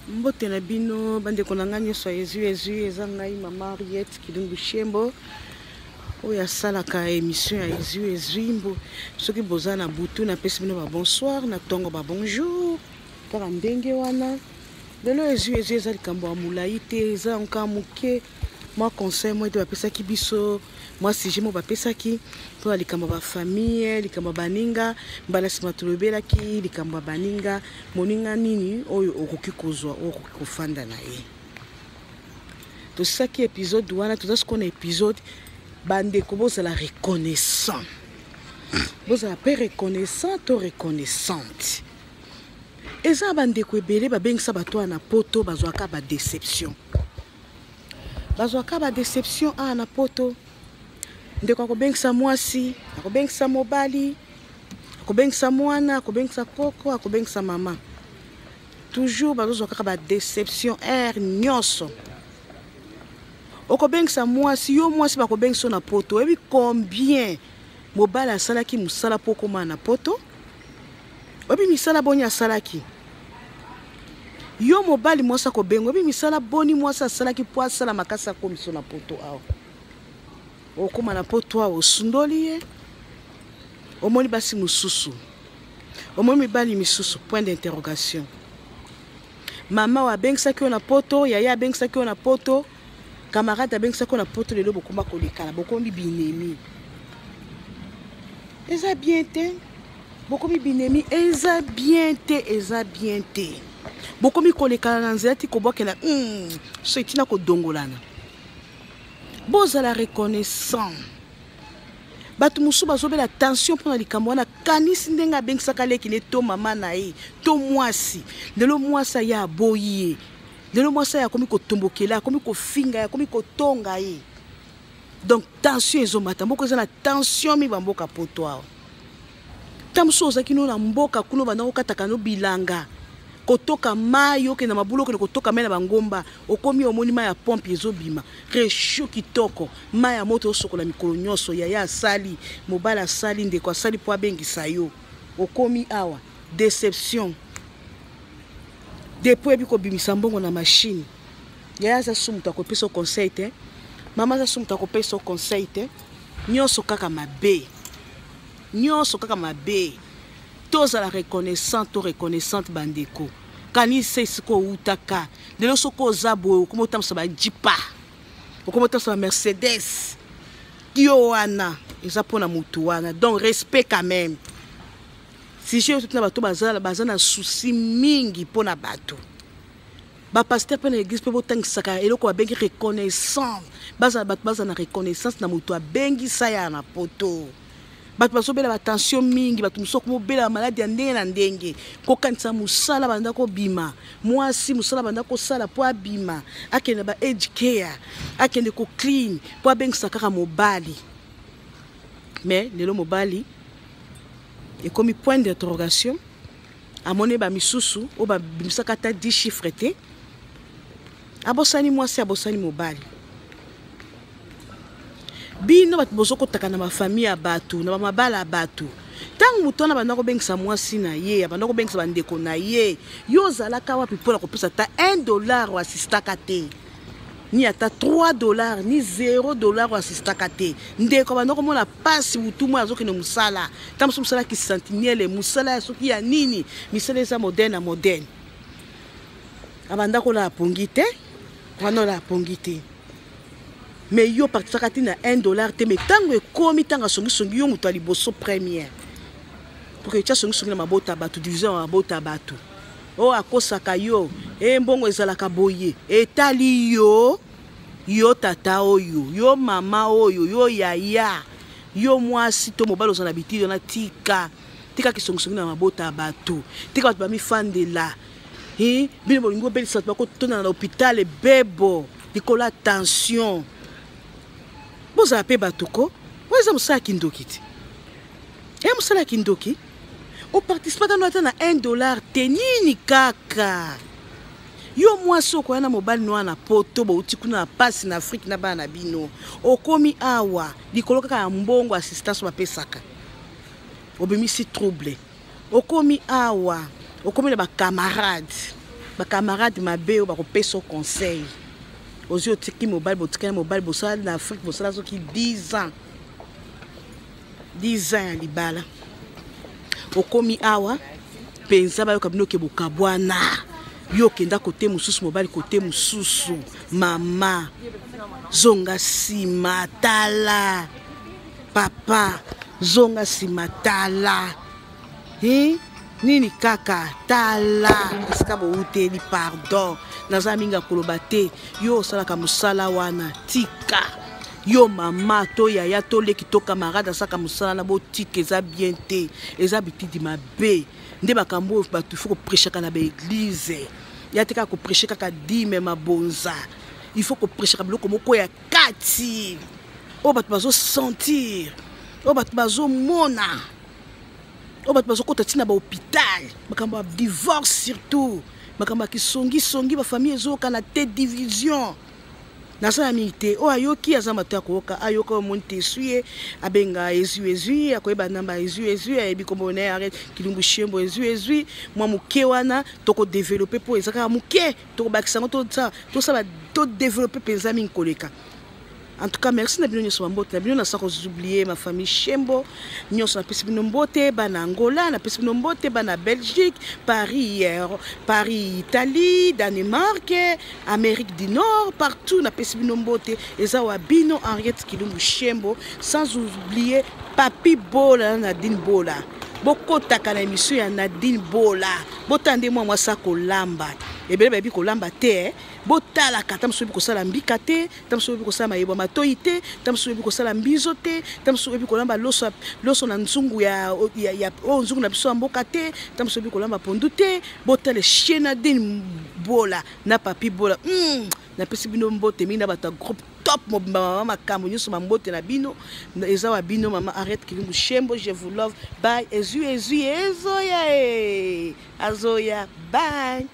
Mbote na bino bande konanga nyoso ezu eza ngai mama Henriette Kilungu Shembo oya salaka émission ya ezu mbo soki boza na butu na pesi bino ba bonsoir na tongo ba bonjour kaka ndenge wana lelo ezu eza likambo ya mulai te eza nka muke moi conseil moi de bapesaki biso moi si jemo bapesaki to likambo ba famille likambo baninga mbala sima tulobelaki likambo baninga moninga nini oyo okoki kozwa okoki kofanda na ye to saki épisode wana to ce qu'on épisode bande ko bozala reconnaissant bozala pe reconnaissant to reconnaissante eza bande ko ebele babengisa bato na poto bazwaka ba déception bazwaka ba déception na poto ndeko akobengisa mwasi akobengisa mobali akobengisa mwana akobengisa koko akobengisa mama toujours bazwaka ba déception nyonso okobengisa mwasi yo mwasi bakobengisa na poto ebi combien mobali asalaki musala poko mana poto obi misala bonya asalaki yo mobali mwasa kobengo bi misala boni mwasa asalaki po asala makasa komiso na poto awo okoma na poto awo sundoli ye omoni basi mususu omoni mibali misusu point d'interrogation mama wa bengisaki na poto yaya bengisaki na poto camarade bengisaki na poto lelo bokoma kolekala bokomi binemi eza bien te bokomi binemi eza bien te bokomi kolekala na nzela ti kobokela so itina kodongolana bozala reconnaissant bato musu bazobela attention mpona likambo wana kanisi ndenge abengisaka leki ne to mama na ye to mwasi lelo mwasi aya aboyi ye lelo mwasi aya akomi kotombokela akomi kofinga ye akomi kotonga ye donc tension ezomata mboko eza na tension mibamboka poto awa tamusu ozaki no na mboka kuno banda kokataka no bilanga kotoka mayo ke na mabulo ke kotoka mena bangomba okomi omoni ma ya pompe ezobima resho kitoko ma ya moto osokola mikolo nyonso ya asali mobala asali ndeko asali po abengisa yo okomi awa déception depuis ebi ko bimisa mbongo na machine ya za sumuta ko pesa conseil te mama za sumuta ko pesa conseil te nyonso kaka mabe toza la reconnaissante bandeko kanise siko utaka lelo soko zabo komo tamsa ba jipa komo tamsa ba Mercedes yo wana ezapona mutu wana donc respect quand même si je tout na bato bazana souci mingi pona bato ba pasteur pena église pe botangisaka eloko babengi reconnaissant bazana reconnaissance na mutu abengi saya na poto bato bazobela attention mingi bato musoko mobela maladi ya ndenge na ndenge kokanisa musala banda ko bima mwasi musala banda ko sala po abima akende ba age care akende ko clean po abengisa kaka mobali mais lelo mobali ekomi point d'interrogation amone ba misusu o ba bimisaka ta 10 chiffres te abosani mwasi abosani mobali bino bato bozoko taka na famille ya bato na mabala ya bato tangu mutona banda ko bengisa mwasi na ye banda ko bengisa bandeko na ye yo zalaka wapi pona ko pesa ta $1 wa assistaka te ni ata $3 ni $0 wa assistaka te ndeko banda ko mona pasi butumo azoki no musala tamso musala ki sentinelle musala soki ya nini misala eza moderne abanda ko la pongite wana la pongite mais yo partisaka ti na $1 te mais tango ekomi tanga songi yo mutu aliboso première pour que tia songi na mabota bato division ya mabota bato o akosaka yo mbongo ezalaka boye etali yo tata oyo yo mama oyo yo yaya yo mwasi to mobali ozana bitilo na tika kisongi na mabota bato tika bato bamifandela bino bolingo belisa bato bakotona na hôpital bebo likola tension boza pe batuko weza musala kindoki ti musala kindoki o participe dans na $1 te nini kaka yo mwasi okoya na mobali no na poto bauti kuna na pasi na Afrique na bana bino okomi awa likolo kaka ya mbongo assistance bapesaka obimisi trouble okomi awa okomi na ba camarade ba camarade mabe o ba ko peso conseil ozi otiki mobile botika mobile bosala na Afrique bosala soki 10 ans ya libala okomi awa penza bayoka bino ke bokabwana yo kenda kote mususu mobile kote mususu mama zonga sima tala papa zonga sima tala nini kaka tala esika bouteli pardon naza minga koloba te yo osalaka mosala wana tika yo mama to yaya to leki to camarade asaka mosala na botika eza bien te eza bitidi mabe nde makambo bato faut koprêcher na baeglise ya te kaka koprêcher kaka dime mabonza il faut koprêcher biloko moko ya kati oyo bato bazosentir oyo bato bazomona oyo bato bazokota ntina bahôpital makambo ya divorce surtout makambo ya kisongisongi bafamille ezokana te division naza ya mingi te oyo ayoki aza mato ya koyoka ayoka omoni te esuye abenga ezwi akoyeba namba ezwi ayebi kombo na ye arrête kilumbu shembo ezwi mwa moke wana tokodevelope mpo eza kaka moke tokobakisa yango tosala todevelope mpenza mingi koleka. En tout cas, merci na bino nyonso mbote na bino na sako oublier ma famille Shembo nyonso na pesi bino mbote bana Angola na pesi bino mbote bana Belgique Paris Italie Danemark Amérique du Nord partout na pesi bino mbote eza wa bino Henriette Kilumbu Shembo sans oublier Papi Bola Nadine Bola bokotaka na émission ya Nadine Bola botande mwa sako lamba ebele babi kolamba te botala kata msobi kosala mbika te tamsobi kosala mayebo matoi te tamsobi kosala mbizo te tamsobi kolamba loso na nzungu ya nzungu na biso mboka te tamsobi kolamba pondu te botale chiena Nadine Bola na Papi Bola na pesi bino mbote mina bata groupe top mobimba makambo nyonso mambote na bino eza wa bino mama Henriette Kilumbu Shembo je vous love bye ezoya bye.